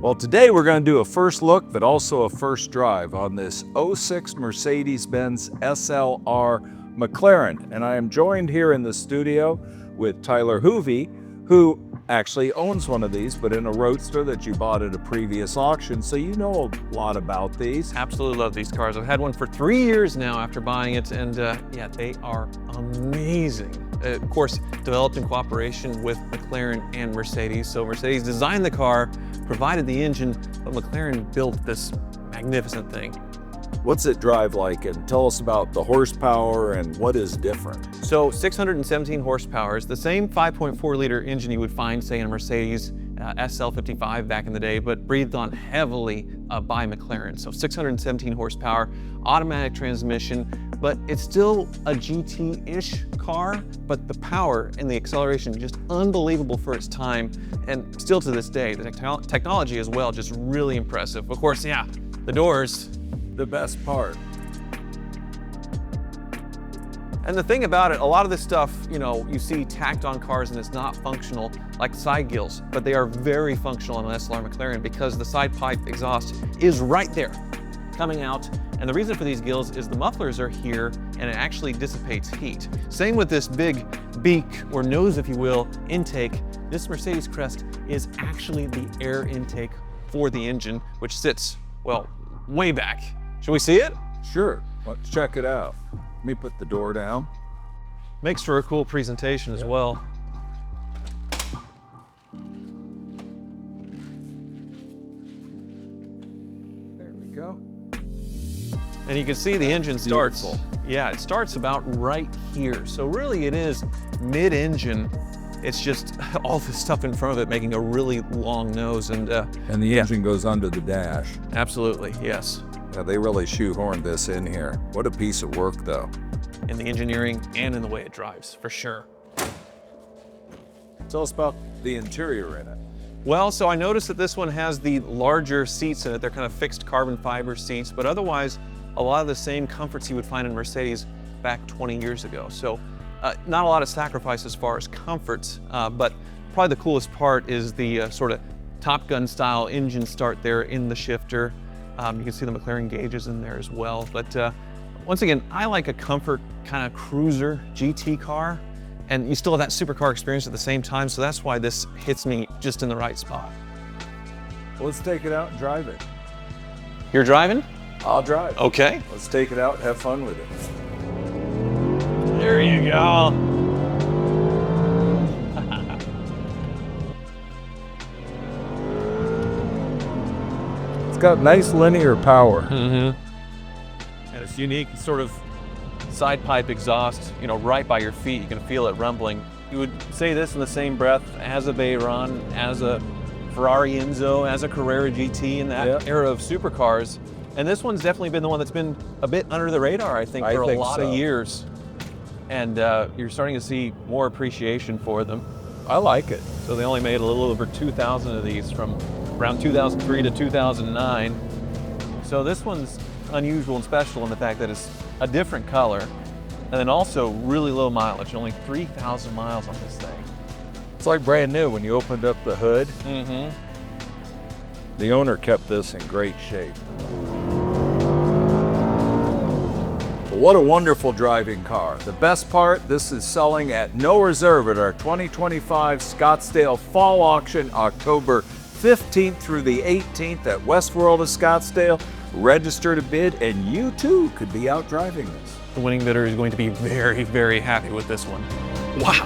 Well, today we're going to do a first look, but also a first drive on this '06 Mercedes-Benz SLR McLaren. And I am joined here in the studio with Tyler Hoovey, who actually owns one of these, but in a Roadster that you bought at a previous auction. So you know a lot about these. Absolutely love these cars. I've had one for 3 years now after buying it, and yeah, they are amazing. Of course, developed in cooperation with McLaren and Mercedes. So Mercedes designed the car, provided the engine, but McLaren built this magnificent thing. What's it drive like? And tell us about the horsepower and what is different. So 617 horsepower is the same 5.4 liter engine you would find, say, in a Mercedes SL55 back in the day, but breathed on heavily by McLaren. So 617 horsepower, automatic transmission, but it's still a GT-ish car, but the power and the acceleration just unbelievable for its time, and still to this day. The technology as well, just really impressive. Of course, yeah, the doors. The best part. And the thing about it, a lot of this stuff, you know, you see tacked on cars and it's not functional, like side gills, but they are very functional on an SLR McLaren because the side pipe exhaust is right there, coming out. And the reason for these gills is the mufflers are here and it actually dissipates heat. Same with this big beak, or nose if you will, intake. This Mercedes crest is actually the air intake for the engine, which sits, well, way back. Should we see it? Sure, let's check it out. Let me put the door down. Makes for a cool presentation as well. There we go. And you can see the engine starts. Beautiful. Yeah, it starts about right here. So really it is mid-engine. It's just all this stuff in front of it making a really long nose. And the engine goes under the dash. Absolutely, yes. Yeah, they really shoehorned this in here. What a piece of work, though. In the engineering and in the way it drives, for sure. Tell us about the interior in it. Well, so I noticed that this one has the larger seats in it. They're kind of fixed carbon fiber seats, but otherwise, a lot of the same comforts you would find in Mercedes back 20 years ago. So not a lot of sacrifice as far as comforts, but probably the coolest part is the sort of Top Gun style engine start there in the shifter. You can see the McLaren gauges in there as well. But once again, I like a comfort kind of cruiser GT car, and you still have that supercar experience at the same time, so that's why this hits me just in the right spot. Well, let's take it out and drive it. You're driving? I'll drive. Okay. Let's take it out and have fun with it. There you go. It's got nice linear power. And it's unique sort of side pipe exhaust, you know, right by your feet. You can feel it rumbling. You would say this in the same breath as a Veyron, as a Ferrari Enzo, as a Carrera GT in that era of supercars. And this one's definitely been the one that's been a bit under the radar, I think, for a lot of years. And you're starting to see more appreciation for them. I like it. So they only made a little over 2,000 of these from around 2003 to 2009. So this one's unusual and special in the fact that it's a different color, and then also really low mileage, only 3,000 miles on this thing. It's like brand new when you opened up the hood. The owner kept this in great shape. What a wonderful driving car. The best part, this is selling at no reserve at our 2025 Scottsdale Fall Auction, October 15th through the 18th at WestWorld of Scottsdale. Register to bid, and you too could be out driving this. The winning bidder is going to be very, very happy with this one. Wow.